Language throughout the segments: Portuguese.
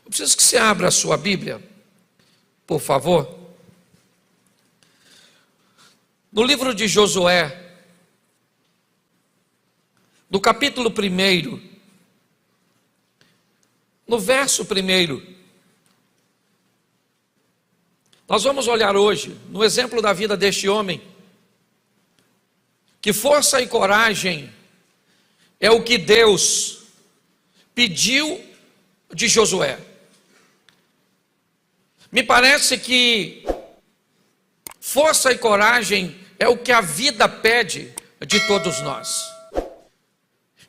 Eu preciso que você abra a sua Bíblia, por favor. No livro de Josué, no capítulo 1, no verso 1, nós vamos olhar hoje no exemplo da vida deste homem, que força e coragem é o que Deus pediu de Josué. Me parece que força e coragem é o que a vida pede de todos nós.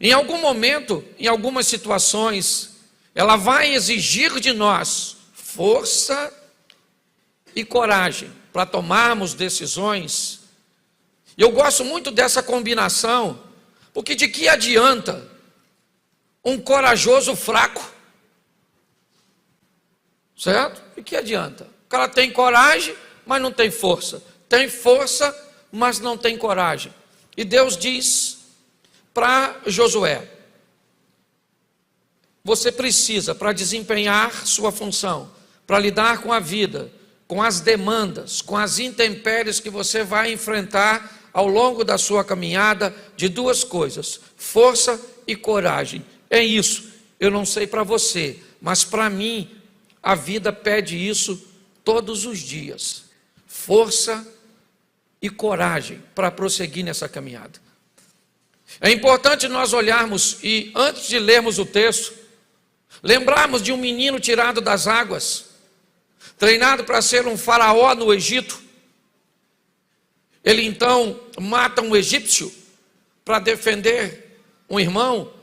Em algum momento, em algumas situações, ela vai exigir de nós força e coragem para tomarmos decisões. Eu gosto muito dessa combinação, porque de que adianta um corajoso fraco? Certo? De que adianta? O cara tem coragem, mas não tem força. Tem força, mas não tem coragem. E Deus diz para Josué: você precisa, para desempenhar sua função, para lidar com a vida, com as demandas, com as intempéries que você vai enfrentar ao longo da sua caminhada, de duas coisas: força e coragem. É isso. Eu não sei para você, mas para mim a vida pede isso todos os dias: força e coragem para prosseguir nessa caminhada. É importante nós olharmos e, antes de lermos o texto, lembrarmos de um menino tirado das águas, treinado para ser um faraó no Egito. Ele então mata um egípcio para defender um irmão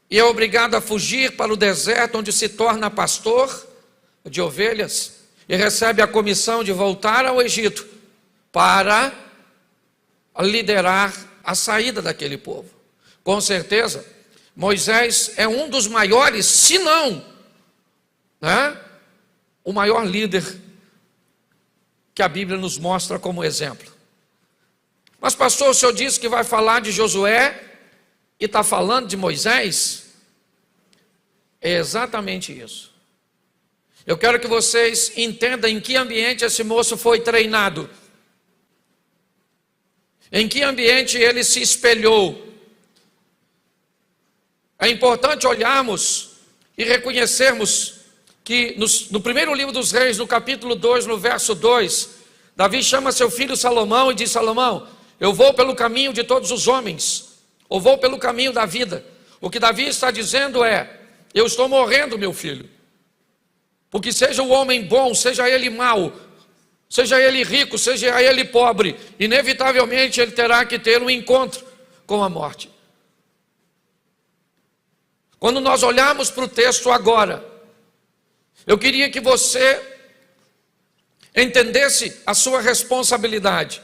e é obrigado a fugir para o deserto, onde se torna pastor de ovelhas e recebe a comissão de voltar ao Egito para liderar a saída daquele povo. Com certeza, Moisés é um dos maiores, se não, o maior líder que a Bíblia nos mostra como exemplo. Mas pastor, o senhor disse que vai falar de Josué e está falando de Moisés? É exatamente isso. Eu quero que vocês entendam em que ambiente esse moço foi treinado, em que ambiente ele se espelhou. É importante olharmos e reconhecermos que no primeiro livro dos Reis, no capítulo 2, no verso 2, Davi chama seu filho Salomão e diz: Salomão, eu vou pelo caminho de todos os homens, ou vou pelo caminho da vida. O que Davi está dizendo é: eu estou morrendo, meu filho, porque seja o homem bom, seja ele mau, seja ele rico, seja ele pobre, inevitavelmente ele terá que ter um encontro com a morte. Quando nós olharmos para o texto agora, eu queria que você entendesse a sua responsabilidade.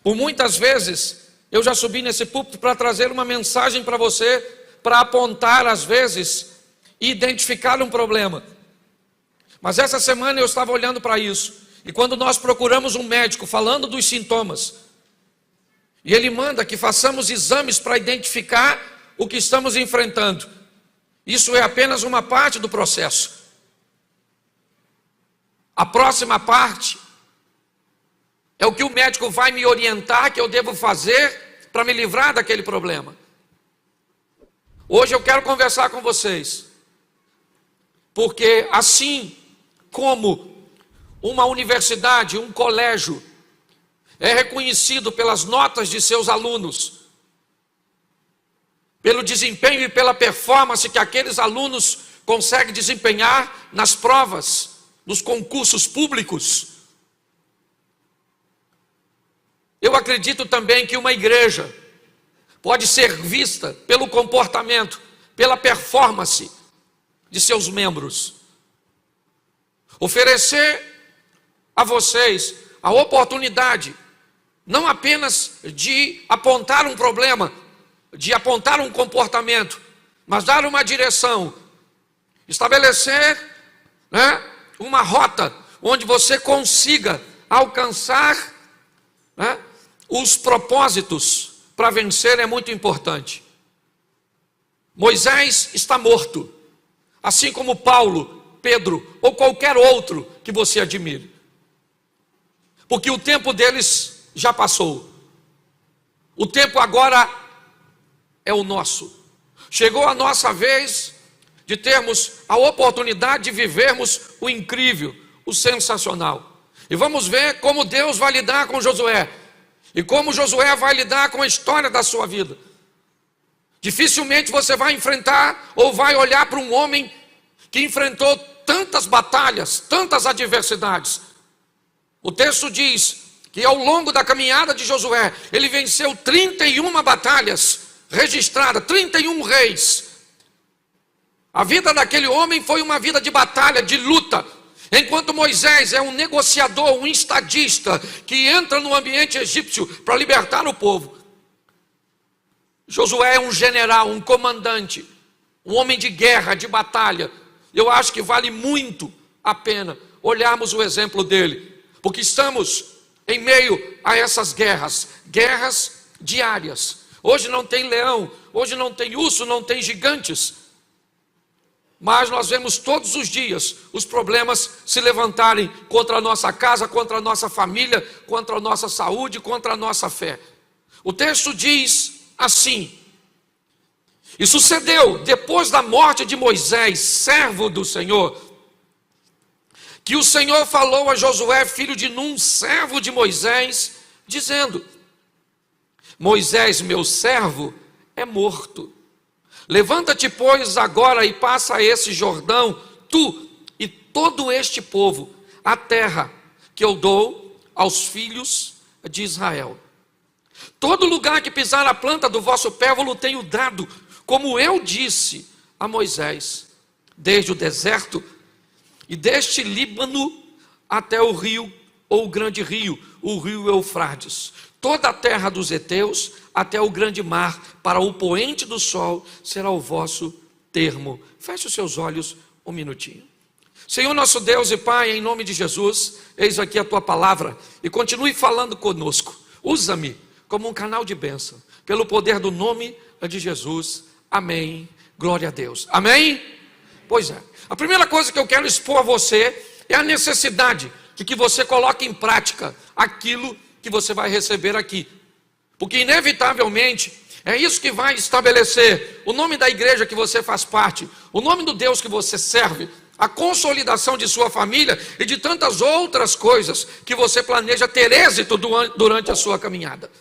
Por muitas vezes, eu já subi nesse púlpito para trazer uma mensagem para você, para apontar às vezes e identificar um problema. Mas essa semana eu estava olhando para isso, e quando nós procuramos um médico falando dos sintomas, e ele manda que façamos exames para identificar o que estamos enfrentando, isso é apenas uma parte do processo. A próxima parte é o que o médico vai me orientar que eu devo fazer para me livrar daquele problema. Hoje eu quero conversar com vocês, porque assim como uma universidade, um colégio, é reconhecido pelas notas de seus alunos, pelo desempenho e pela performance que aqueles alunos conseguem desempenhar nas provas, nos concursos públicos, eu acredito também que uma igreja pode ser vista pelo comportamento, pela performance de seus membros. Oferecer a vocês a oportunidade, não apenas de apontar um problema, de apontar um comportamento, mas dar uma direção, estabelecer, uma rota onde você consiga alcançar os propósitos para vencer. É muito importante. Moisés está morto, Assim como Paulo, Pedro ou qualquer outro que você admire. Porque o tempo deles já passou. O tempo agora é o nosso. Chegou a nossa vez de termos a oportunidade de vivermos o incrível, o sensacional. E vamos ver como Deus vai lidar com Josué. E como Josué vai lidar com a história da sua vida. Dificilmente você vai enfrentar ou vai olhar para um homem que enfrentou tantas batalhas, tantas adversidades. O texto diz que ao longo da caminhada de Josué, ele venceu 31 batalhas registradas, 31 reis. A vida daquele homem foi uma vida de batalha, de luta. Enquanto Moisés é um negociador, um estadista, que entra no ambiente egípcio para libertar o povo. Josué é um general, um comandante, um homem de guerra, de batalha. Eu acho que vale muito a pena olharmos o exemplo dele, porque estamos em meio a essas guerras diárias. Hoje não tem leão, hoje não tem urso, não tem gigantes, mas nós vemos todos os dias os problemas se levantarem contra a nossa casa, contra a nossa família, contra a nossa saúde, contra a nossa fé. O texto diz assim: e sucedeu, depois da morte de Moisés, servo do Senhor, que o Senhor falou a Josué, filho de Num, servo de Moisés, dizendo: Moisés, meu servo, é morto. Levanta-te, pois, agora e passa esse Jordão, tu e todo este povo, a terra que eu dou aos filhos de Israel. Todo lugar que pisar a planta do vosso pé, eu tenho dado, como eu disse a Moisés, desde o deserto e deste Líbano até o rio, ou o grande rio, o rio Eufrates. Toda a terra dos heteus, até o grande mar, para o poente do sol, será o vosso termo. Feche os seus olhos um minutinho. Senhor nosso Deus e Pai, em nome de Jesus, eis aqui a Tua palavra, e continue falando conosco. Usa-me como um canal de bênção, pelo poder do nome de Jesus. Amém. Glória a Deus. Amém? Pois é. A primeira coisa que eu quero expor a você é a necessidade de que você coloque em prática aquilo que você vai receber aqui. Porque inevitavelmente é isso que vai estabelecer o nome da igreja que você faz parte, o nome do Deus que você serve, a consolidação de sua família e de tantas outras coisas que você planeja ter êxito durante a sua caminhada.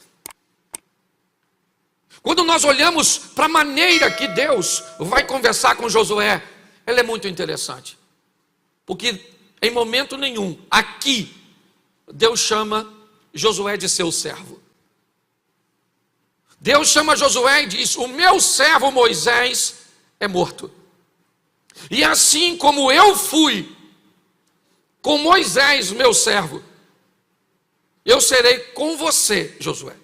Quando nós olhamos para a maneira que Deus vai conversar com Josué, ela é muito interessante. Porque em momento nenhum, aqui, Deus chama Josué de seu servo. Deus chama Josué e diz: o meu servo Moisés é morto. E assim como eu fui com Moisés, meu servo, eu serei com você, Josué,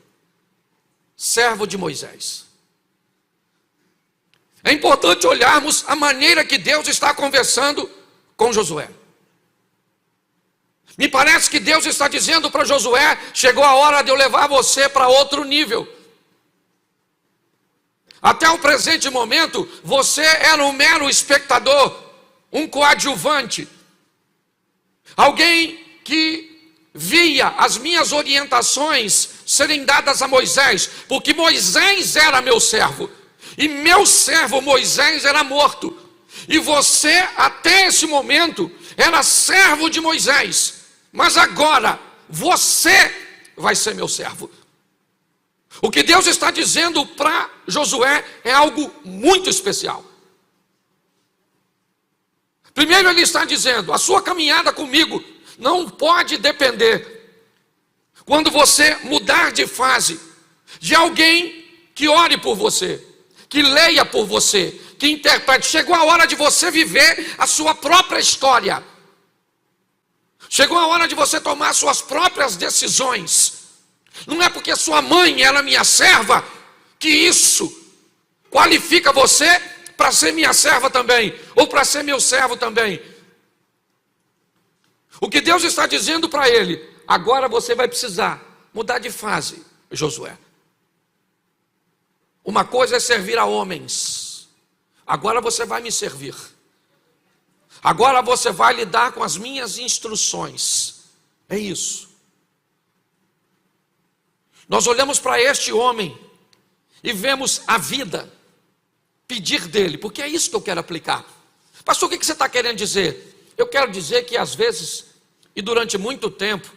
servo de Moisés. É importante olharmos a maneira que Deus está conversando com Josué. Me parece que Deus está dizendo para Josué: chegou a hora de eu levar você para outro nível. Até o presente momento, você era um mero espectador, um coadjuvante, alguém que via as minhas orientações serem dadas a Moisés, porque Moisés era meu servo, e meu servo Moisés era morto, e você até esse momento era servo de Moisés, mas agora você vai ser meu servo. O que Deus está dizendo para Josué é algo muito especial. Primeiro ele está dizendo: a sua caminhada comigo não pode depender, quando você mudar de fase, de alguém que ore por você, que leia por você, que interprete. Chegou a hora de você viver a sua própria história. Chegou a hora de você tomar suas próprias decisões. Não é porque sua mãe era minha serva que isso qualifica você para ser minha serva também, ou para ser meu servo também. O que Deus está dizendo para ele: agora você vai precisar mudar de fase, Josué. Uma coisa é servir a homens, agora você vai me servir. Agora você vai lidar com as minhas instruções. É isso. Nós olhamos para este homem e vemos a vida pedir dele, porque é isso que eu quero aplicar. Pastor, o que você está querendo dizer? Eu quero dizer que às vezes, e durante muito tempo,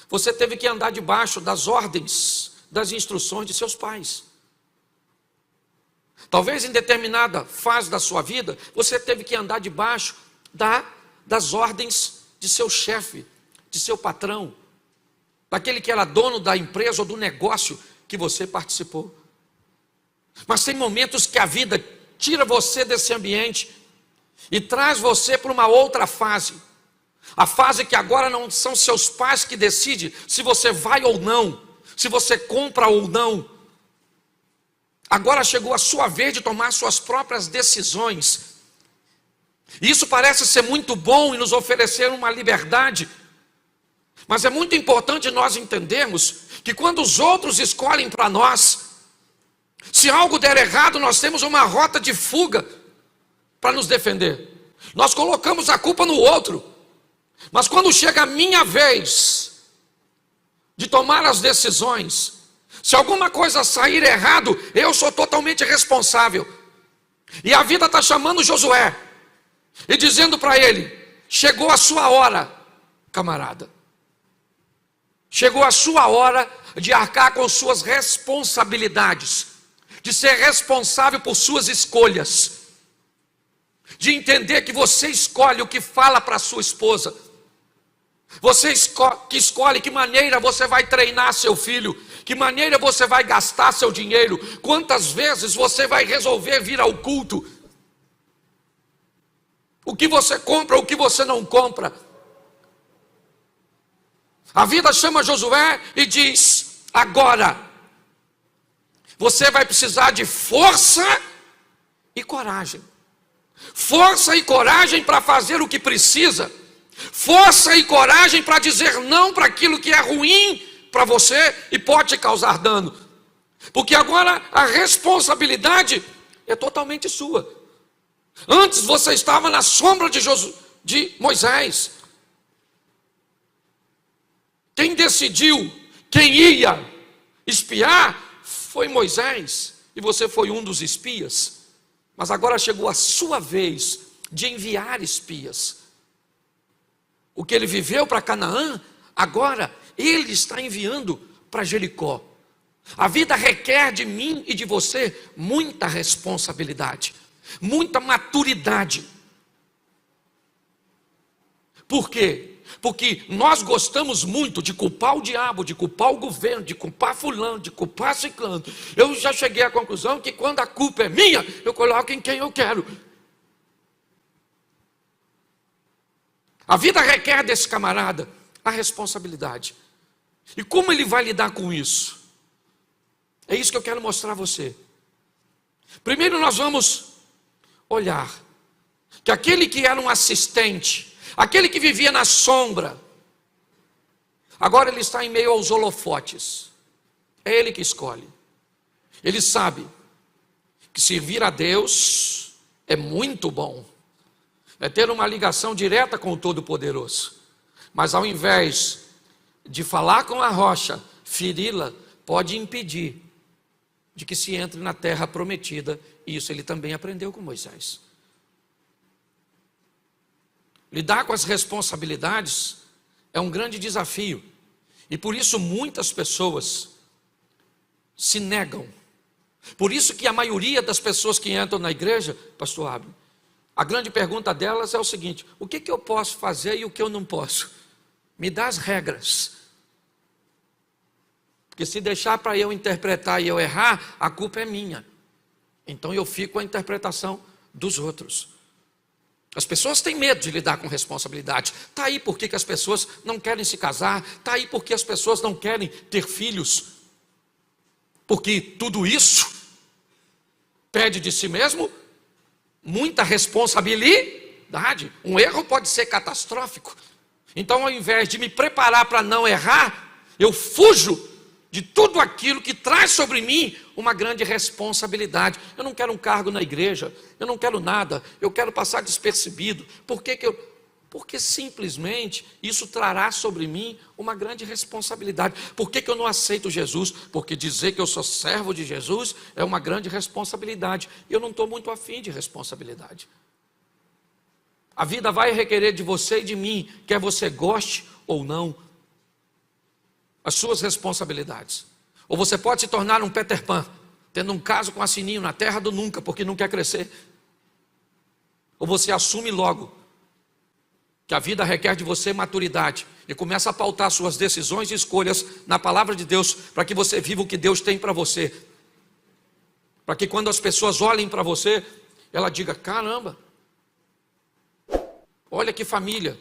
você teve que andar debaixo das ordens, das instruções de seus pais. Talvez em determinada fase da sua vida, você teve que andar debaixo das ordens de seu chefe, de seu patrão, daquele que era dono da empresa ou do negócio que você participou. Mas tem momentos que a vida tira você desse ambiente e traz você para uma outra fase. A fase que agora não são seus pais que decidem se você vai ou não, se você compra ou não. Agora chegou a sua vez de tomar suas próprias decisões. Isso parece ser muito bom e nos oferecer uma liberdade. Mas é muito importante nós entendermos que quando os outros escolhem para nós, se algo der errado, nós temos uma rota de fuga para nos defender. Nós colocamos a culpa no outro. Mas quando chega a minha vez de tomar as decisões, se alguma coisa sair errado, eu sou totalmente responsável. E a vida está chamando Josué e dizendo para ele: chegou a sua hora, camarada. Chegou a sua hora de arcar com suas responsabilidades, de ser responsável por suas escolhas, de entender que você escolhe o que fala para sua esposa, você que escolhe que maneira você vai treinar seu filho, que maneira você vai gastar seu dinheiro, quantas vezes você vai resolver vir ao culto, o que você compra, o que você não compra. A vida chama Josué e diz: agora você vai precisar de força e coragem. Força e coragem para fazer o que precisa. Força e coragem para dizer não para aquilo que é ruim para você e pode te causar dano. Porque agora a responsabilidade é totalmente sua. Antes você estava na sombra de Moisés. Quem decidiu quem ia espiar foi Moisés, e você foi um dos espias. Mas agora chegou a sua vez de enviar espias. O que ele viveu para Canaã, agora ele está enviando para Jericó. A vida requer de mim e de você muita responsabilidade, muita maturidade. Por quê? Porque nós gostamos muito de culpar o diabo, de culpar o governo, de culpar fulano, de culpar ciclano. Eu já cheguei à conclusão que quando a culpa é minha, eu coloco em quem eu quero. A vida requer desse camarada a responsabilidade. E como ele vai lidar com isso? É isso que eu quero mostrar a você. Primeiro nós vamos olhar que aquele que era um assistente, aquele que vivia na sombra, agora ele está em meio aos holofotes. É ele que escolhe. Ele sabe que servir a Deus é muito bom, é ter uma ligação direta com o Todo-Poderoso. Mas ao invés de falar com a rocha, feri-la, pode impedir de que se entre na terra prometida. E isso ele também aprendeu com Moisés. Lidar com as responsabilidades é um grande desafio. E por isso muitas pessoas se negam. Por isso que a maioria das pessoas que entram na igreja, pastor Abner, a grande pergunta delas é o seguinte: o que eu posso fazer e o que eu não posso? Me dá as regras. Porque se deixar para eu interpretar e eu errar, a culpa é minha. Então eu fico com a interpretação dos outros. As pessoas têm medo de lidar com responsabilidade. Está aí porque que as pessoas não querem se casar. Está aí porque as pessoas não querem ter filhos. Porque tudo isso pede de si mesmo muita responsabilidade. Um erro pode ser catastrófico. Então, ao invés de me preparar para não errar, eu fujo de tudo aquilo que traz sobre mim uma grande responsabilidade. Eu não quero um cargo na igreja, eu não quero nada, eu quero passar despercebido. Porque simplesmente isso trará sobre mim uma grande responsabilidade. Por que eu não aceito Jesus? Porque dizer que eu sou servo de Jesus é uma grande responsabilidade. E eu não estou muito afim de responsabilidade. A vida vai requerer de você e de mim, quer você goste ou não, as suas responsabilidades. Ou você pode se tornar um Peter Pan, tendo um caso com a Sininho na terra do nunca, porque não quer crescer. Ou você assume logo que a vida requer de você maturidade e começa a pautar suas decisões e escolhas na palavra de Deus, para que você viva o que Deus tem para você. Para que quando as pessoas olhem para você, ela diga: caramba, olha que família,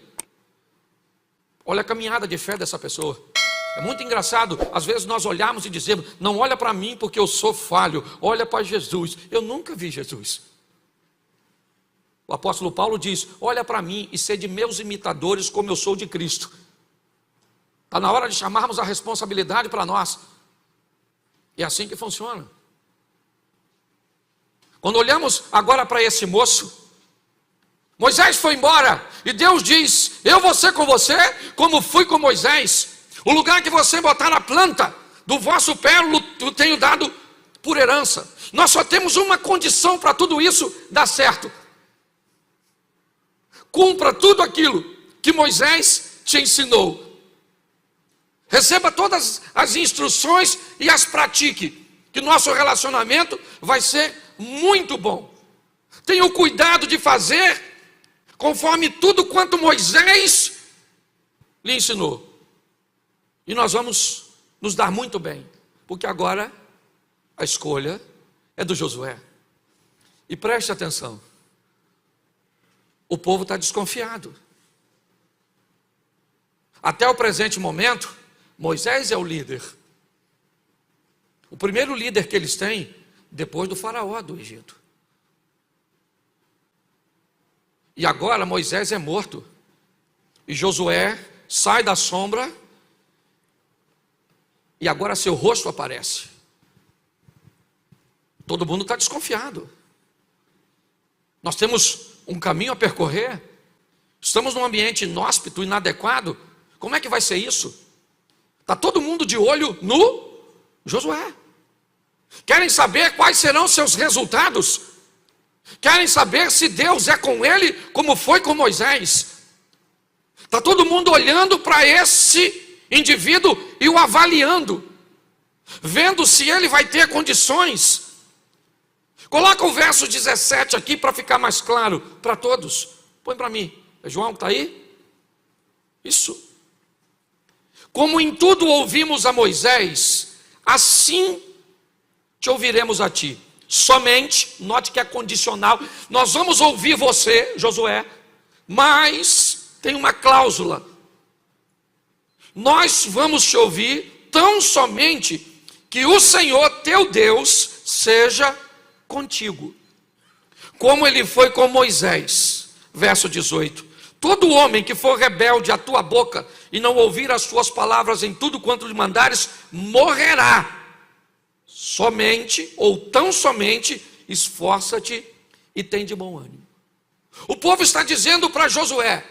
olha a caminhada de fé dessa pessoa. É muito engraçado, às vezes nós olhamos e dizemos: não olha para mim porque eu sou falho, olha para Jesus. Eu nunca vi Jesus. O apóstolo Paulo diz: olha para mim e sede meus imitadores como eu sou de Cristo. Está na hora de chamarmos a responsabilidade para nós. É assim que funciona. Quando olhamos agora para esse moço, Moisés foi embora e Deus diz: eu vou ser com você como fui com Moisés. O lugar que você botar a planta do vosso pé eu tenho dado por herança. Nós só temos uma condição para tudo isso dar certo: cumpra tudo aquilo que Moisés te ensinou. Receba todas as instruções e as pratique, que nosso relacionamento vai ser muito bom. Tenha o cuidado de fazer conforme tudo quanto Moisés lhe ensinou. E nós vamos nos dar muito bem, porque agora a escolha é do Josué. E preste atenção, o povo está desconfiado. Até o presente momento, Moisés é o líder. O primeiro líder que eles têm, depois do faraó do Egito. E agora Moisés é morto. E Josué sai da sombra. E agora seu rosto aparece. Todo mundo está desconfiado. Nós temos um caminho a percorrer. Estamos num ambiente inóspito, inadequado. Como é que vai ser isso? Está todo mundo de olho no Josué. Querem saber quais serão seus resultados? Querem saber se Deus é com ele como foi com Moisés? Está todo mundo olhando para esse indivíduo e o avaliando, vendo se ele vai ter condições. Coloca o verso 17 aqui para ficar mais claro para todos. Põe para mim. É João que está aí? Isso. Como em tudo ouvimos a Moisés, assim te ouviremos a ti. Somente, note que é condicional, nós vamos ouvir você, Josué, mas tem uma cláusula. Nós vamos te ouvir tão somente que o Senhor teu Deus seja contigo, como ele foi com Moisés. Verso 18: todo homem que for rebelde à tua boca e não ouvir as tuas palavras em tudo quanto lhe mandares, morrerá. Somente, ou tão somente, esforça-te e tem de bom ânimo. O povo está dizendo para Josué: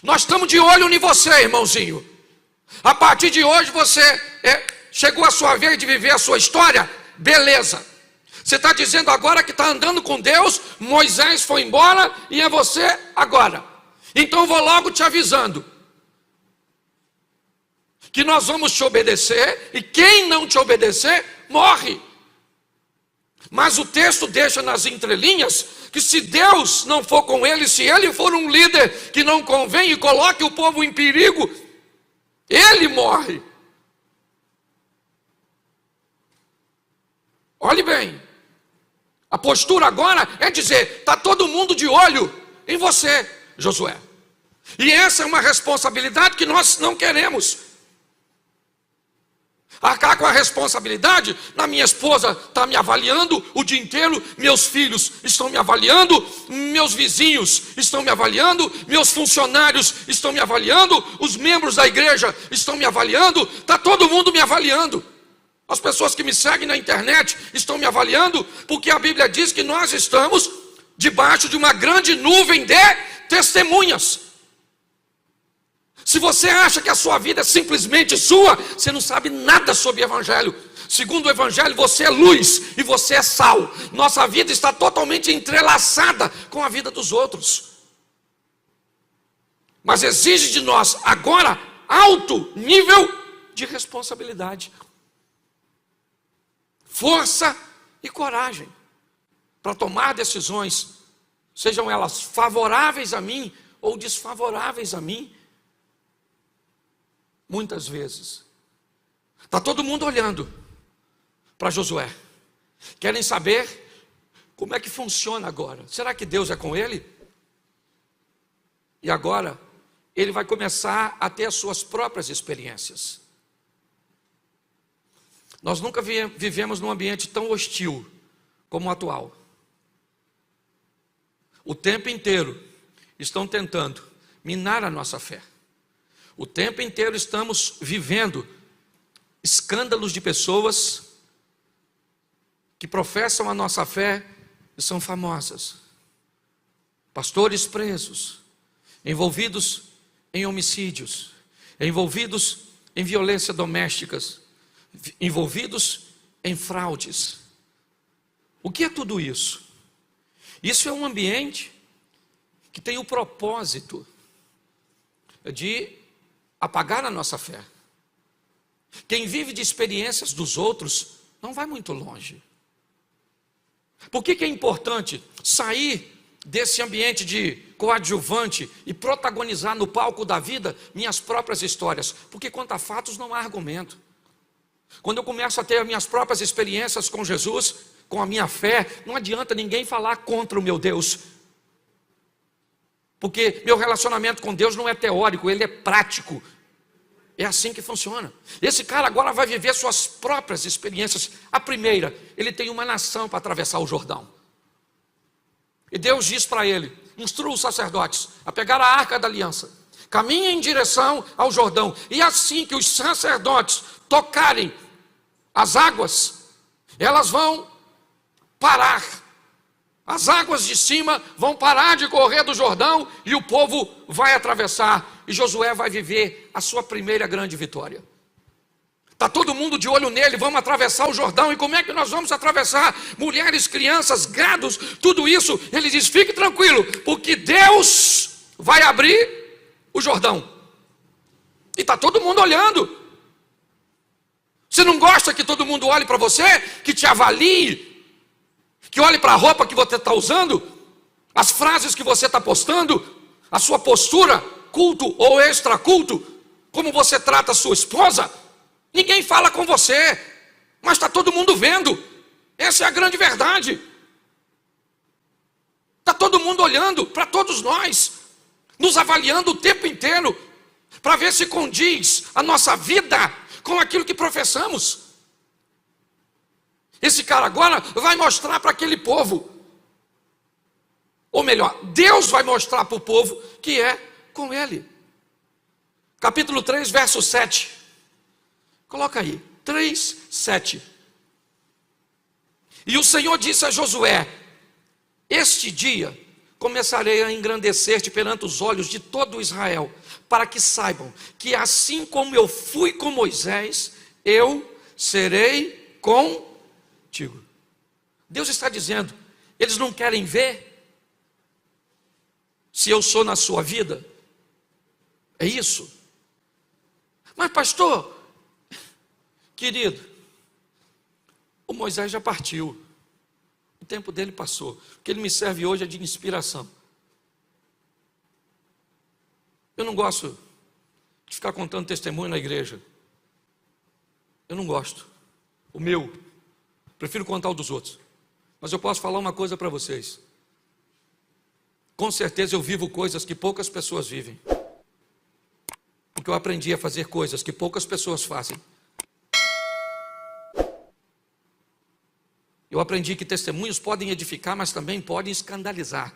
nós estamos de olho em você, irmãozinho. A partir de hoje você chegou a sua vez de viver a sua história, beleza. Você está dizendo agora que está andando com Deus, Moisés foi embora e é você agora. Então vou logo te avisando que nós vamos te obedecer, e quem não te obedecer, morre. Mas o texto deixa nas entrelinhas que se Deus não for com ele, se ele for um líder que não convém e coloque o povo em perigo, ele morre. Olhe bem, a postura agora é dizer: está todo mundo de olho em você, Josué. E essa é uma responsabilidade que nós não queremos. Arcar com a responsabilidade, minha esposa está me avaliando o dia inteiro, meus filhos estão me avaliando, meus vizinhos estão me avaliando, meus funcionários estão me avaliando, os membros da igreja estão me avaliando, está todo mundo me avaliando. As pessoas que me seguem na internet estão me avaliando, porque a Bíblia diz que nós estamos debaixo de uma grande nuvem de testemunhas. Se você acha que a sua vida é simplesmente sua, você não sabe nada sobre o Evangelho. Segundo o Evangelho, você é luz e você é sal. Nossa vida está totalmente entrelaçada com a vida dos outros. Mas exige de nós agora alto nível de responsabilidade, força e coragem para tomar decisões, sejam elas favoráveis a mim ou desfavoráveis a mim. Muitas vezes está todo mundo olhando para Josué, querem saber como é que funciona agora. Será que Deus é com ele? E agora ele vai começar a ter as suas próprias experiências. Nós nunca vivemos num ambiente tão hostil como o atual. O tempo inteiro estão tentando minar a nossa fé. O tempo inteiro estamos vivendo escândalos de pessoas que professam a nossa fé e são famosas. Pastores presos, envolvidos em homicídios, envolvidos em violência domésticas, envolvidos em fraudes. O que é tudo isso? Isso é um ambiente que tem o propósito de apagar a nossa fé. Quem vive de experiências dos outros não vai muito longe. Por que é importante sair desse ambiente de coadjuvante e protagonizar no palco da vida minhas próprias histórias? Porque quanto a fatos não há argumento. Quando eu começo a ter minhas próprias experiências com Jesus, com a minha fé, não adianta ninguém falar contra o meu Deus. Porque meu relacionamento com Deus não é teórico, ele é prático. É assim que funciona. Esse cara agora vai viver suas próprias experiências. A primeira, ele tem uma nação para atravessar o Jordão. E Deus diz para ele: instrua os sacerdotes a pegar a arca da aliança, caminhem em direção ao Jordão, e assim que os sacerdotes tocarem as águas, elas vão parar. As águas de cima vão parar de correr do Jordão e o povo vai atravessar. E Josué vai viver a sua primeira grande vitória. Está todo mundo de olho nele, vamos atravessar o Jordão. E como é que nós vamos atravessar? Mulheres, crianças, gados, tudo isso. Ele diz: fique tranquilo, porque Deus vai abrir o Jordão. E está todo mundo olhando. Você não gosta que todo mundo olhe para você, que te avalie, que olhe para a roupa que você está usando, as frases que você está postando, a sua postura, culto ou extraculto, como você trata a sua esposa? Ninguém fala com você, mas está todo mundo vendo. Essa é a grande verdade. Está todo mundo olhando para todos nós, nos avaliando o tempo inteiro, para ver se condiz a nossa vida com aquilo que professamos. Esse cara agora vai mostrar para aquele povo, ou melhor, Deus vai mostrar para o povo que é com ele. Capítulo 3, verso 7. Coloca aí, 3, 7. E o Senhor disse a Josué: este dia começarei a engrandecer-te perante os olhos de todo Israel, para que saibam que assim como eu fui com Moisés, eu serei contigo. Deus está dizendo: eles não querem ver se eu sou na sua vida? É isso? Mas pastor, querido, o Moisés já partiu, o tempo dele passou. O que ele me serve hoje é de inspiração. Eu não gosto de ficar contando testemunho na igreja. Eu não gosto. O meu, prefiro contar o dos outros. Mas eu posso falar uma coisa para vocês. Com certeza eu vivo coisas que poucas pessoas vivem. Porque eu aprendi a fazer coisas que poucas pessoas fazem. Eu aprendi que testemunhos podem edificar, mas também podem escandalizar.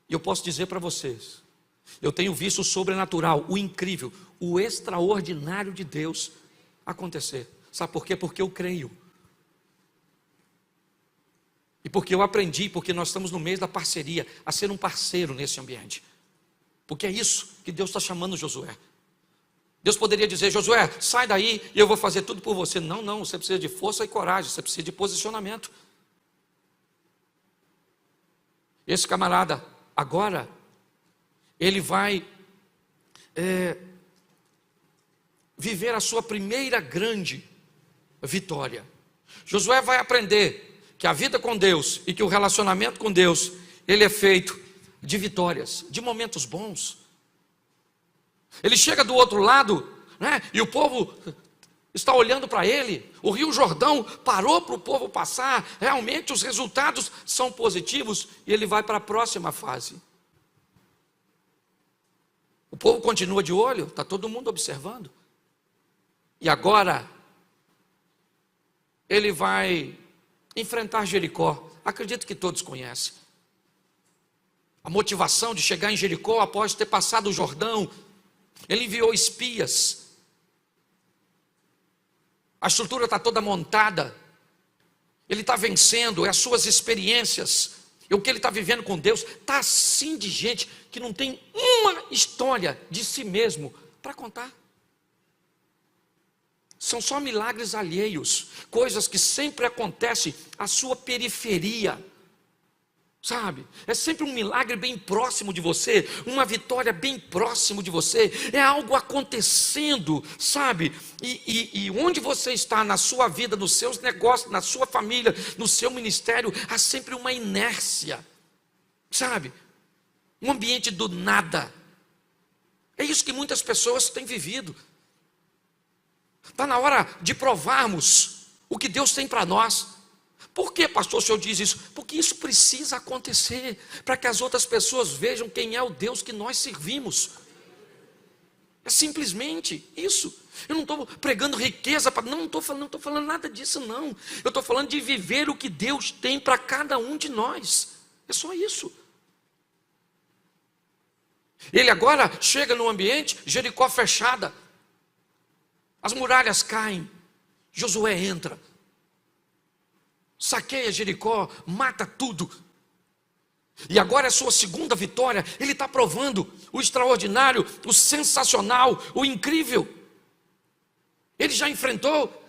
E eu posso dizer para vocês, eu tenho visto o sobrenatural, o incrível, o extraordinário de Deus acontecer. Sabe por quê? Porque eu creio. E porque eu aprendi, porque nós estamos no meio da parceria, a ser um parceiro nesse ambiente. Porque é isso que Deus está chamando Josué. Deus poderia dizer: Josué, sai daí e eu vou fazer tudo por você. Não, não, você precisa de força e coragem, você precisa de posicionamento. Esse camarada, agora, ele vai viver a sua primeira grande vitória. Josué vai aprender que a vida com Deus e que o relacionamento com Deus, ele é feito de vitórias, de momentos bons. Ele chega do outro lado, né, e o povo está olhando para ele. O Rio Jordão parou para o povo passar. Realmente os resultados são positivos. E ele vai para a próxima fase. O povo continua de olho, está todo mundo observando. E agora ele vai enfrentar Jericó. Acredito que todos conhecem. A motivação de chegar em Jericó após ter passado o Jordão. Ele enviou espias. A estrutura está toda montada. Ele está vencendo, é as suas experiências, é o que ele está vivendo com Deus. Está assim de gente que não tem uma história de si mesmo para contar. São só milagres alheios, coisas que sempre acontecem à sua periferia. Sabe, é sempre um milagre bem próximo de você, uma vitória bem próximo de você, é algo acontecendo, sabe, e onde você está na sua vida, nos seus negócios, na sua família, no seu ministério, há sempre uma inércia, sabe, um ambiente do nada. É isso que muitas pessoas têm vivido. Está na hora de provarmos o que Deus tem para nós. Por que, pastor, o senhor diz isso? Porque isso precisa acontecer, para que as outras pessoas vejam quem é o Deus que nós servimos. É simplesmente isso. Eu não estou pregando riqueza, não estou falando nada disso, não. Eu estou falando de viver o que Deus tem para cada um de nós. É só isso. Ele agora chega no ambiente, Jericó fechada. As muralhas caem. Josué entra. Saqueia Jericó, mata tudo. E agora é a sua segunda vitória. Ele está provando o extraordinário, o sensacional, o incrível. Ele já enfrentou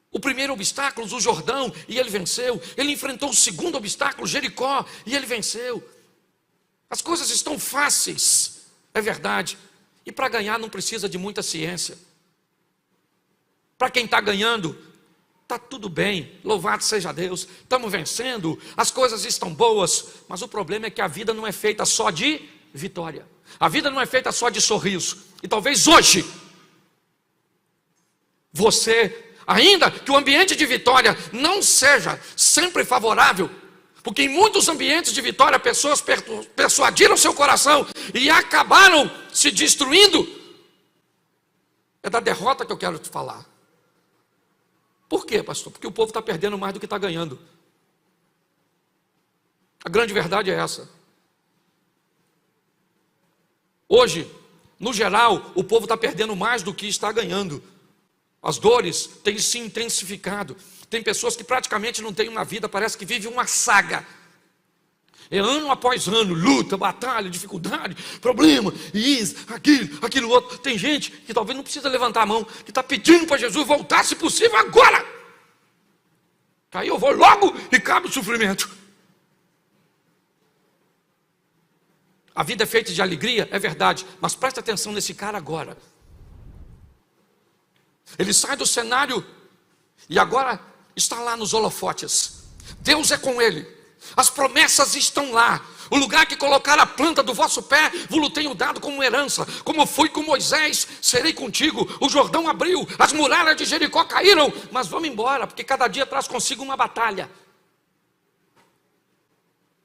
o primeiro obstáculo, o Jordão, e ele venceu. Ele enfrentou o segundo obstáculo, Jericó, e ele venceu. As coisas estão fáceis, é verdade. E para ganhar não precisa de muita ciência. Para quem está ganhando, está tudo bem, louvado seja Deus, estamos vencendo, as coisas estão boas, mas o problema é que a vida não é feita só de vitória, a vida não é feita só de sorriso, e talvez hoje, você, ainda que o ambiente de vitória não seja sempre favorável, porque em muitos ambientes de vitória, pessoas persuadiram seu coração e acabaram se destruindo, é da derrota que eu quero te falar. Por quê, pastor? Porque o povo está perdendo mais do que está ganhando. A grande verdade é essa. Hoje, no geral, o povo está perdendo mais do que está ganhando. As dores têm se intensificado. Tem pessoas que praticamente não têm uma vida, parece que vivem uma saga. É ano após ano, luta, batalha, dificuldade, problema, isso, aquilo outro. Tem gente que talvez não precisa levantar a mão, que está pedindo para Jesus voltar, se possível, agora. Aí eu vou logo e cabe o sofrimento. A vida é feita de alegria, é verdade, mas presta atenção nesse cara agora. Ele sai do cenário e agora está lá nos holofotes. Deus é com ele. As promessas estão lá. O lugar que colocar a planta do vosso pé, vos tenho dado como herança. Como fui com Moisés, serei contigo. O Jordão abriu, as muralhas de Jericó caíram. Mas vamos embora, porque cada dia traz consigo uma batalha.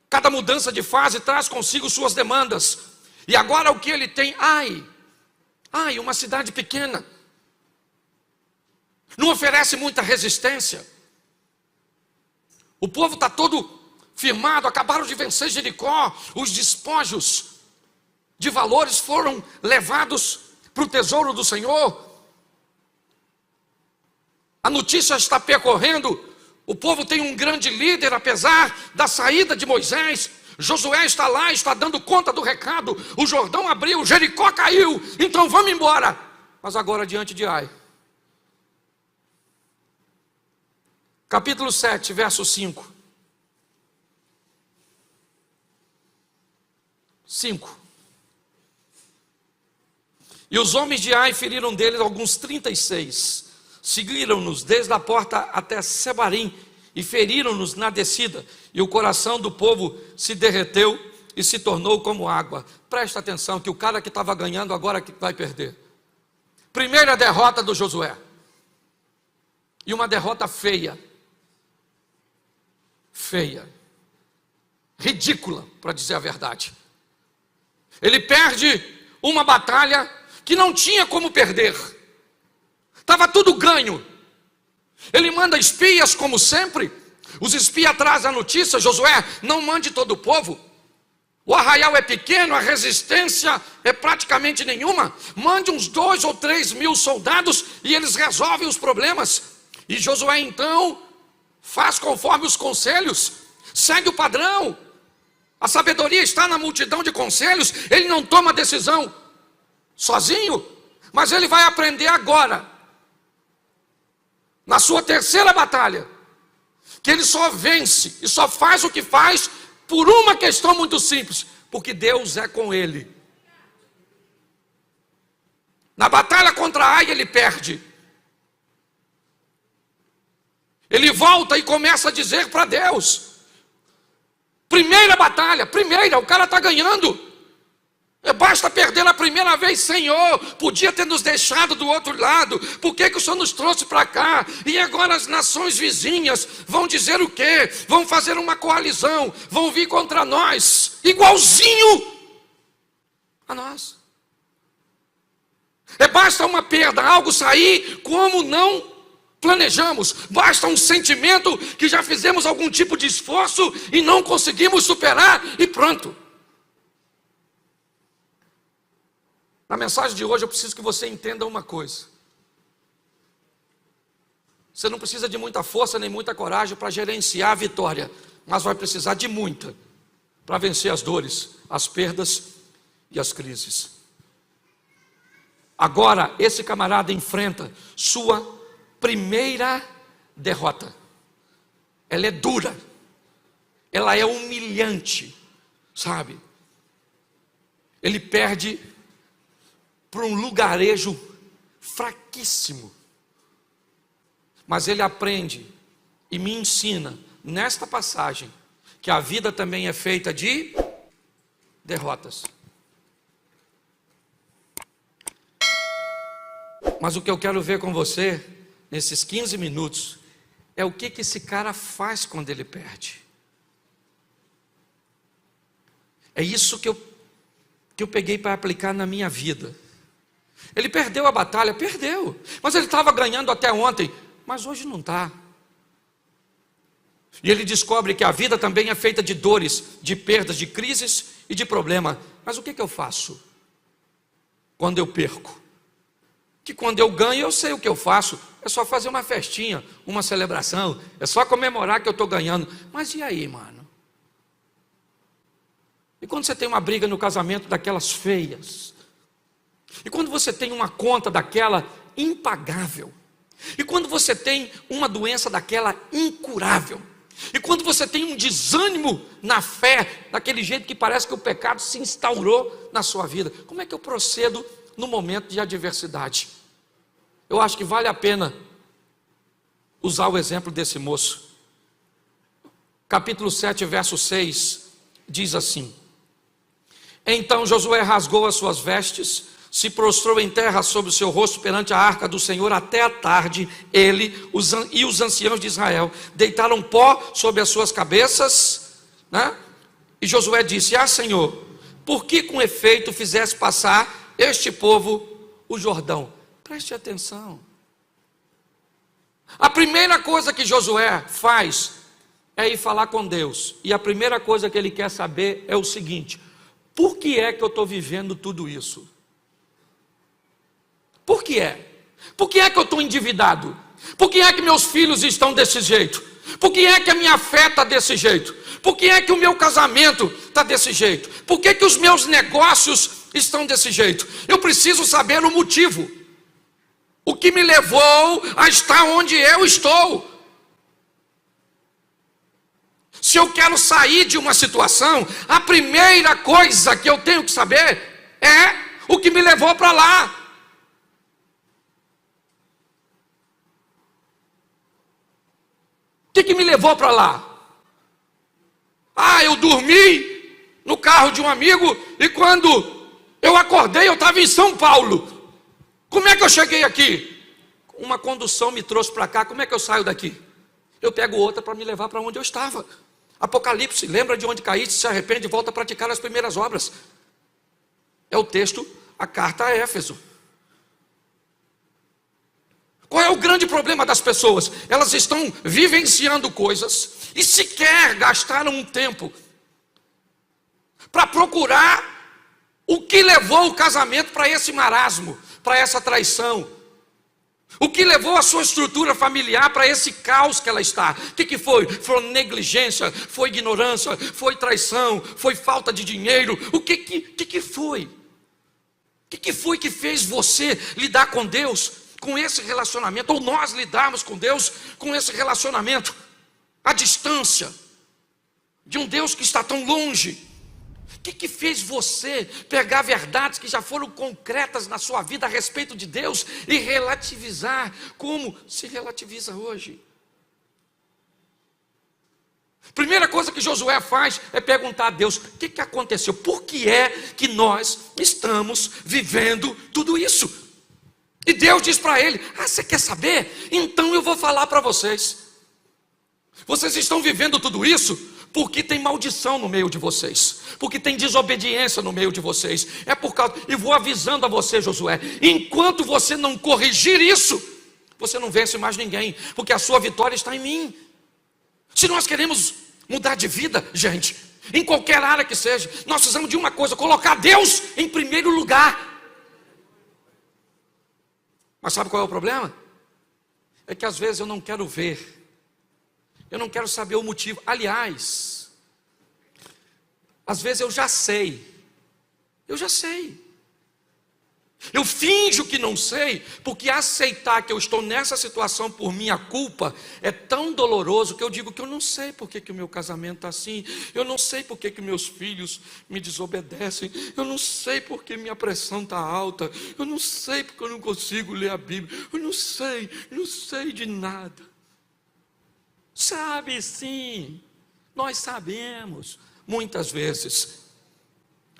Cada mudança de fase traz consigo suas demandas. E agora o que ele tem? Ai, uma cidade pequena. Não oferece muita resistência. O povo está todo firmado, acabaram de vencer Jericó, os despojos de valores foram levados para o tesouro do Senhor. A notícia está percorrendo, o povo tem um grande líder, apesar da saída de Moisés. Josué está lá, está dando conta do recado. O Jordão abriu, Jericó caiu, então vamos embora. Mas agora diante de Ai. Capítulo 7, verso 5. 5. E os homens de Ai feriram deles alguns 36. Seguiram-nos desde a porta até Sebarim e feriram-nos na descida. E o coração do povo se derreteu e se tornou como água. Presta atenção que o cara que estava ganhando agora que vai perder. Primeira derrota do Josué. E uma derrota feia. Feia. Ridícula, para dizer a verdade. Ele perde uma batalha que não tinha como perder. Estava tudo ganho. Ele manda espias como sempre. Os espias trazem a notícia: Josué, não mande todo o povo. O arraial é pequeno, a resistência é praticamente nenhuma. Mande uns 2 ou 3 mil soldados e eles resolvem os problemas. E Josué então faz conforme os conselhos, segue o padrão. A sabedoria está na multidão de conselhos. Ele não toma decisão sozinho, mas ele vai aprender agora, na sua terceira batalha, que ele só vence e só faz o que faz por uma questão muito simples: porque Deus é com ele. Na batalha contra Ai ele perde. Ele volta e começa a dizer para Deus: primeira batalha, o cara está ganhando. Basta perder na primeira vez. Senhor, podia ter nos deixado do outro lado. Por que o Senhor nos trouxe para cá? E agora as nações vizinhas vão dizer o quê? Vão fazer uma coalizão, vão vir contra nós, igualzinho a nós. Basta uma perda, algo sair como não planejamos. Basta um sentimento que já fizemos algum tipo de esforço e não conseguimos superar e pronto. Na mensagem de hoje eu preciso que você entenda uma coisa. Você não precisa de muita força nem muita coragem para gerenciar a vitória, mas vai precisar de muita para vencer as dores, as perdas e as crises. Agora esse camarada enfrenta sua primeira derrota. Ela é dura, ela é humilhante, sabe? Ele perde para um lugarejo fraquíssimo. Mas ele aprende e me ensina nesta passagem que a vida também é feita de derrotas. Mas o que eu quero ver com você nesses 15 minutos é o que esse cara faz quando ele perde. É isso que eu peguei para aplicar na minha vida. Ele perdeu a batalha, perdeu, mas ele estava ganhando até ontem, mas hoje não está. E ele descobre que a vida também é feita de dores, de perdas, de crises e de problemas. Mas o que eu faço quando eu perco? Que quando eu ganho eu sei o que eu faço. É só fazer uma festinha, uma celebração, é só comemorar que eu estou ganhando. Mas e aí, mano? E quando você tem uma briga no casamento daquelas feias? E quando você tem uma conta daquela impagável? E quando você tem uma doença daquela incurável? E quando você tem um desânimo na fé, daquele jeito que parece que o pecado se instaurou na sua vida? Como é que eu procedo no momento de adversidade? Eu acho que vale a pena usar o exemplo desse moço. Capítulo 7, verso 6, diz assim: Então Josué rasgou as suas vestes, se prostrou em terra sobre o seu rosto perante a arca do Senhor até a tarde. Ele e os anciãos de Israel deitaram pó sobre as suas cabeças, né? E Josué disse: Senhor, por que com efeito fizeste passar este povo o Jordão? Preste atenção. A primeira coisa que Josué faz é ir falar com Deus. E a primeira coisa que ele quer saber é o seguinte: por que é que eu estou vivendo tudo isso? Por que é? Por que é que eu estou endividado? Por que é que meus filhos estão desse jeito? Por que é que a minha fé está desse jeito? Por que é que o meu casamento está desse jeito? Por que os meus negócios estão desse jeito? Eu preciso saber o motivo. O que me levou a estar onde eu estou. Se eu quero sair de uma situação, a primeira coisa que eu tenho que saber é o que me levou para lá. O que me levou para lá? Eu dormi no carro de um amigo e quando eu acordei eu estava em São Paulo. Como é que eu cheguei aqui? Uma condução me trouxe para cá, como é que eu saio daqui? Eu pego outra para me levar para onde eu estava. Apocalipse, lembra de onde caíste, se arrepende e volta a praticar as primeiras obras. É o texto, a carta a Éfeso. Qual é o grande problema das pessoas? Elas estão vivenciando coisas e sequer gastaram um tempo para procurar o que levou o casamento para esse marasmo, para essa traição. O que levou a sua estrutura familiar para esse caos que ela está? O que foi? Foi negligência, foi ignorância, foi traição, foi falta de dinheiro. O que foi? O que foi que fez você lidar com Deus com esse relacionamento, ou nós lidarmos com Deus com esse relacionamento à distância de um Deus que está tão longe? O que fez você pegar verdades que já foram concretas na sua vida a respeito de Deus e relativizar como se relativiza hoje? Primeira coisa que Josué faz é perguntar a Deus: o que aconteceu? Por que é que nós estamos vivendo tudo isso? E Deus diz para ele: você quer saber? Então eu vou falar para vocês. Vocês estão vivendo tudo isso porque tem maldição no meio de vocês, porque tem desobediência no meio de vocês. É por causa, e vou avisando a você, Josué, enquanto você não corrigir isso, você não vence mais ninguém, porque a sua vitória está em mim. Se nós queremos mudar de vida, gente, em qualquer área que seja, nós precisamos de uma coisa: colocar Deus em primeiro lugar. Mas sabe qual é o problema? É que às vezes eu não quero ver, eu não quero saber o motivo. Aliás, às vezes eu já sei. Eu finjo que não sei, porque aceitar que eu estou nessa situação por minha culpa é tão doloroso que eu digo que eu não sei porque que o meu casamento está assim, eu não sei porque que meus filhos me desobedecem, eu não sei porque minha pressão está alta, eu não sei porque eu não consigo ler a Bíblia, eu não sei de nada. Sabe sim, nós sabemos muitas vezes,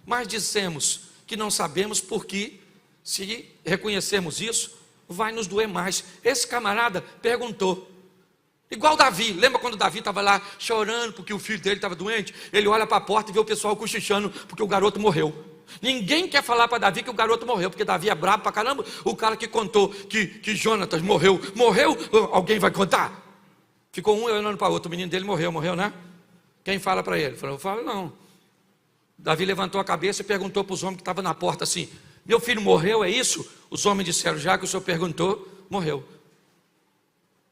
mas dizemos que não sabemos porque, se reconhecermos isso, vai nos doer mais. Esse camarada perguntou, igual Davi. Lembra quando Davi estava lá chorando porque o filho dele estava doente? Ele olha para a porta e vê o pessoal cochichando porque o garoto morreu. Ninguém quer falar para Davi que o garoto morreu, porque Davi é brabo para caramba. O cara que contou que Jonatas morreu, alguém vai contar? Ficou um olhando para o outro, o menino dele morreu, né? Quem fala para ele? Falou: eu falo não. Davi levantou a cabeça e perguntou para os homens que estavam na porta assim: meu filho morreu, é isso? Os homens disseram: já que o senhor perguntou, morreu.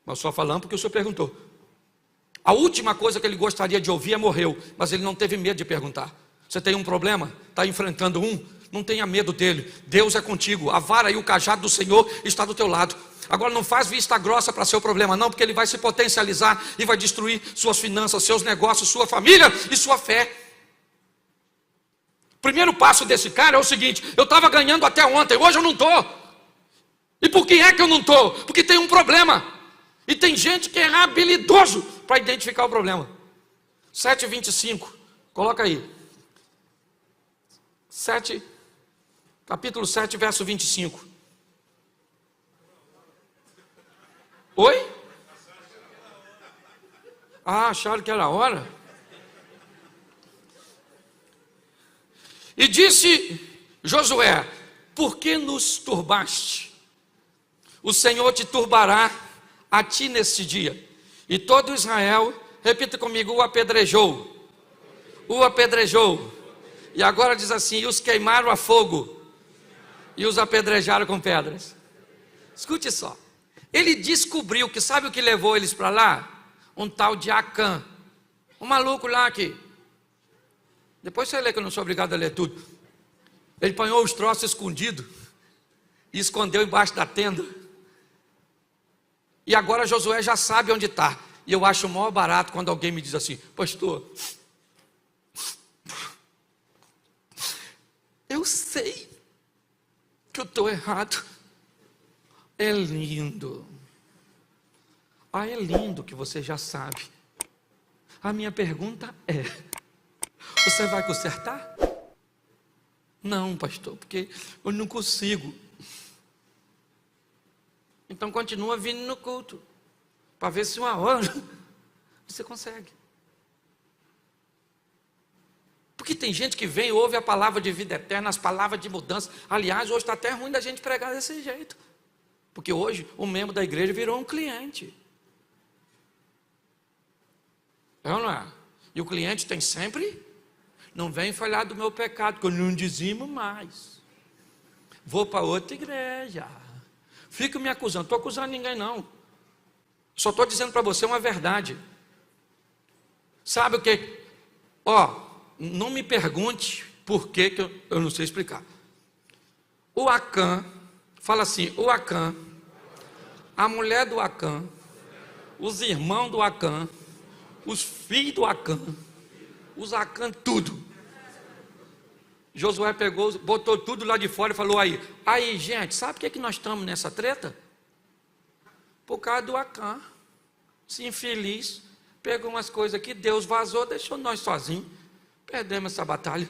Mas só falando porque o senhor perguntou. A última coisa que ele gostaria de ouvir é morreu, mas ele não teve medo de perguntar. Você tem um problema? Está enfrentando um? Não tenha medo dele. Deus é contigo. A vara e o cajado do Senhor está do teu lado. Agora não faz vista grossa para seu problema não, porque ele vai se potencializar e vai destruir suas finanças, seus negócios, sua família e sua fé. Primeiro passo desse cara é o seguinte: eu estava ganhando até ontem, hoje eu não estou. E por que é que eu não estou? Porque tem um problema. E tem gente que é habilidoso para identificar o problema. 7:25, coloca aí. Capítulo 7, verso 25. Oi? Acharam que era a hora? E disse Josué: por que nos turbaste? O Senhor te turbará a ti neste dia. E todo Israel, repita comigo, o apedrejou. O apedrejou. E agora diz assim: e os queimaram a fogo, e os apedrejaram com pedras. Escute só. Ele descobriu que sabe o que levou eles para lá? Um tal de Acã, um maluco lá que, depois você lê que eu não sou obrigado a ler tudo. Ele apanhou os troços escondidos e escondeu embaixo da tenda. E agora Josué já sabe onde está. E eu acho o maior barato quando alguém me diz assim: pastor, eu sei que eu estou errado. É lindo. Ah, é lindo que você já sabe. A minha pergunta é: você vai consertar? Não, pastor, porque eu não consigo. Então continua vindo no culto, para ver se uma hora você consegue. Porque tem gente que vem e ouve a palavra de vida eterna, as palavras de mudança. Aliás, hoje está até ruim da gente pregar desse jeito. Porque hoje o membro da igreja virou um cliente. É ou não é? E o cliente tem sempre: não vem falar do meu pecado, que eu não dizimo mais. Vou para outra igreja. Fica me acusando. Não estou acusando ninguém, não. Só estou dizendo para você uma verdade. Sabe o que? Não me pergunte por que eu não sei explicar. O Acã, fala assim, o Acã, a mulher do Acã, os irmãos do Acã, os filhos do Acã, os Acã, tudo. Josué pegou, botou tudo lá de fora e falou: aí gente, sabe por que nós estamos nessa treta? Por causa do Acã, esse infeliz, pegou umas coisas aqui, Deus vazou, deixou nós sozinhos, perdemos essa batalha.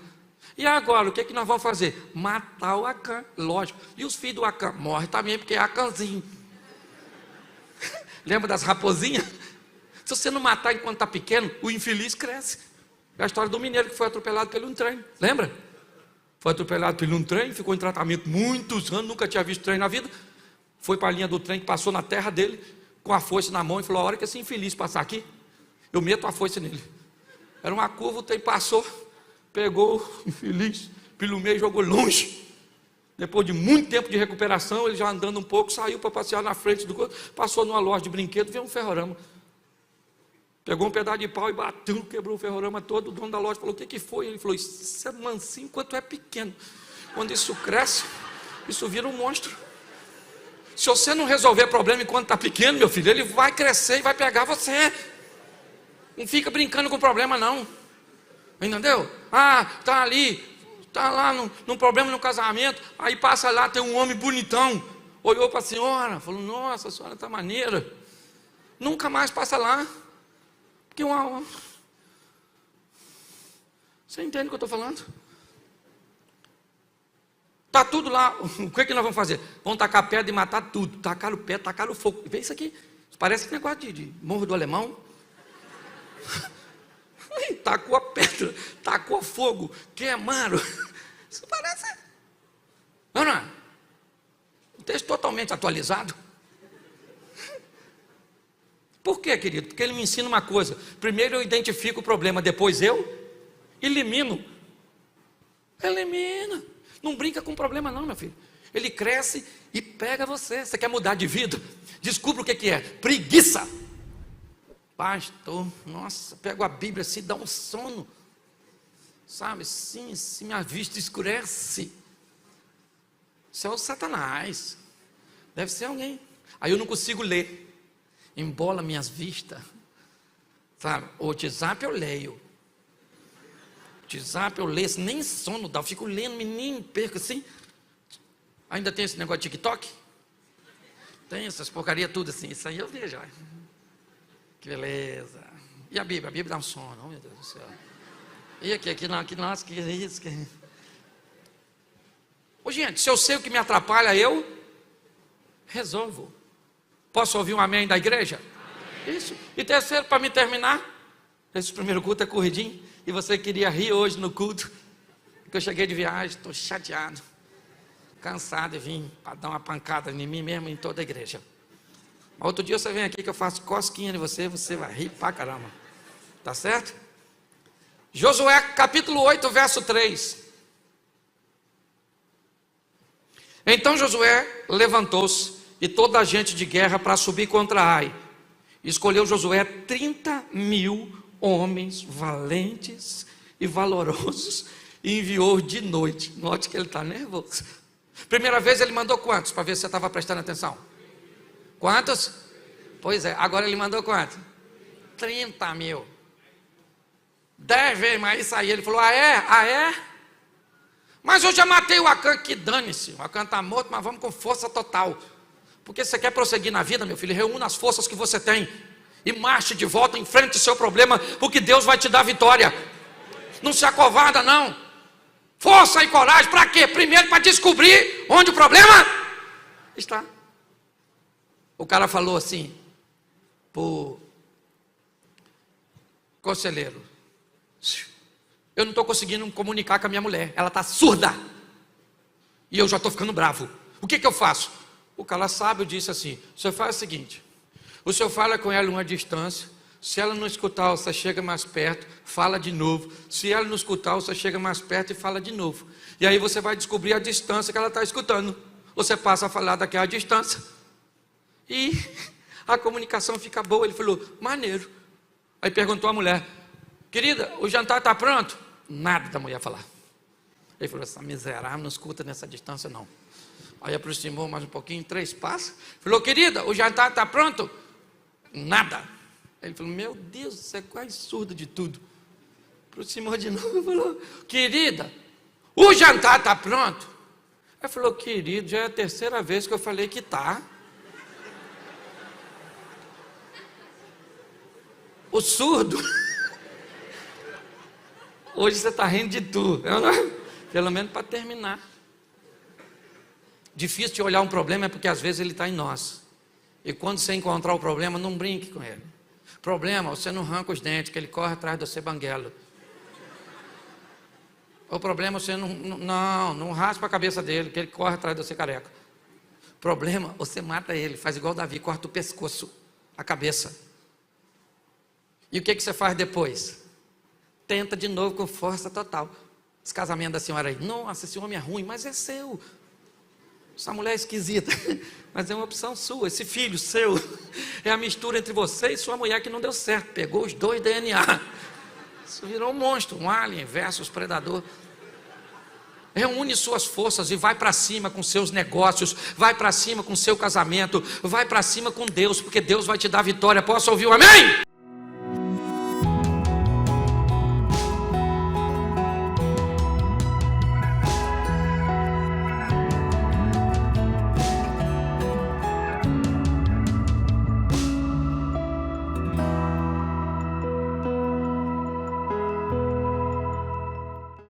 E agora, o que nós vamos fazer? Matar o Acã, lógico. E os filhos do Acã morrem também, porque é Acãzinho. Lembra das raposinhas? Se você não matar enquanto está pequeno, o infeliz cresce. É a história do mineiro que foi atropelado pelo um trem, lembra? Foi atropelado pelo um trem, ficou em tratamento muitos anos, nunca tinha visto trem na vida. Foi para a linha do trem que passou na terra dele, com a foice na mão, e falou: a hora que esse infeliz passar aqui, eu meto a foice nele. Era uma curva, o trem passou, pegou o infeliz pelo meio e jogou longe. Depois de muito tempo de recuperação, ele já andando um pouco, saiu para passear na frente do corpo, passou numa loja de brinquedos, veio um ferrorama. Pegou um pedaço de pau e bateu, quebrou o ferrorama todo. O dono da loja falou: o que foi? Ele falou: isso é mansinho enquanto é pequeno. Quando isso cresce, isso vira um monstro. Se você não resolver problema enquanto está pequeno, meu filho, ele vai crescer e vai pegar você. Não fica brincando com o problema, não. Entendeu? Está ali, está lá num problema no casamento, aí passa lá, tem um homem bonitão, olhou para a senhora, falou: nossa, a senhora está maneira. Nunca mais passa lá. Porque você entende o que eu estou falando? Está tudo lá. O que nós vamos fazer? Vamos tacar pedra e matar tudo. Tacar o pé, tacar o fogo. Vê isso aqui. Parece negócio de Morro do Alemão. Tacou a pedra, tacou fogo, queimaram. Isso parece. Não é? Um texto totalmente atualizado. Por quê, querido? Porque ele me ensina uma coisa: primeiro eu identifico o problema, depois eu elimino. Elimina. Não brinca com o problema não, meu filho. Ele cresce e pega você. Você quer mudar de vida? Descubra o que é. Preguiça. Pastor, nossa, pego a Bíblia assim, dá um sono. Sabe, sim, se minha vista escurece. Isso é o Satanás. Deve ser alguém. Aí eu não consigo ler. Embola minhas vistas, sabe? O WhatsApp eu leio. O WhatsApp eu leio, nem sono dá, eu fico lendo, menino, perco assim. Ainda tem esse negócio de TikTok? Tem essas porcaria tudo assim, isso aí eu vejo. Olha. Que beleza. E a Bíblia dá um sono, oh meu Deus do céu. E aqui nossa, que isso, que... Ô gente, se eu sei o que me atrapalha, eu resolvo. Posso ouvir um amém da igreja? Amém. Isso. E terceiro, para me terminar, esse primeiro culto é corridinho, e você queria rir hoje no culto, porque eu cheguei de viagem, estou chateado, cansado e vim para dar uma pancada em mim mesmo e em toda a igreja. Outro dia você vem aqui que eu faço cosquinha em você, você vai rir pra caramba. Tá certo? Josué capítulo 8, verso 3. Então Josué levantou-se e toda a gente de guerra para subir contra Ai. Escolheu Josué 30.000 homens valentes e valorosos e enviou de noite. Note que ele está nervoso. Primeira vez ele mandou quantos? Para ver se você estava prestando atenção. Quantos? Pois é, agora ele mandou quantos? 30.000. 10 vezes mais isso aí. Ele falou, ah é? Mas eu já matei o Acã, que dane-se. O Acã está morto, mas vamos com força total. Porque você quer prosseguir na vida, meu filho, reúna as forças que você tem e marche de volta, enfrente o seu problema, porque Deus vai te dar vitória. Não se acovarda não. Força e coragem, para quê? Primeiro para descobrir onde o problema está. O cara falou assim pro conselheiro, eu não estou conseguindo comunicar com a minha mulher, ela está surda, e eu já estou ficando bravo, o que eu faço? O cara sábio disse assim, o senhor faz o seguinte, o senhor fala com ela uma distância, se ela não escutar, você chega mais perto, fala de novo, se ela não escutar, você chega mais perto e fala de novo, e aí você vai descobrir a distância que ela está escutando, você passa a falar daquela distância, e a comunicação fica boa. Ele falou, maneiro. Aí perguntou a mulher, querida, o jantar está pronto? Nada da mulher falar. Ele falou, essa miserável não escuta nessa distância não. Aí aproximou mais um pouquinho, 3 passos. Falou, querida, o jantar está pronto? Nada. Ele falou, meu Deus, você é quase surdo de tudo. Aproximou de novo e falou, querida, o jantar está pronto? Ele falou, querido, já é a 3ª vez que eu falei que está. O surdo, hoje você está rindo de tudo, pelo menos para terminar. Difícil de olhar um problema é porque às vezes ele está em nós. E quando você encontrar o problema, não brinque com ele. Problema, você não arranca os dentes, que ele corre atrás de você banguelo. O problema, você não raspa a cabeça dele, que ele corre atrás de você careca. Problema, você mata ele, faz igual Davi, corta o pescoço, a cabeça. E o que você faz depois? Tenta de novo com força total. Esse casamento da senhora aí, nossa, esse homem é ruim, mas é seu. Essa mulher é esquisita, mas é uma opção sua. Esse filho seu é a mistura entre você e sua mulher que não deu certo. Pegou os 2 DNA. Isso virou um monstro, um alien versus predador. Reúne suas forças e vai para cima com seus negócios, vai para cima com seu casamento, vai para cima com Deus, porque Deus vai te dar vitória. Posso ouvir um amém?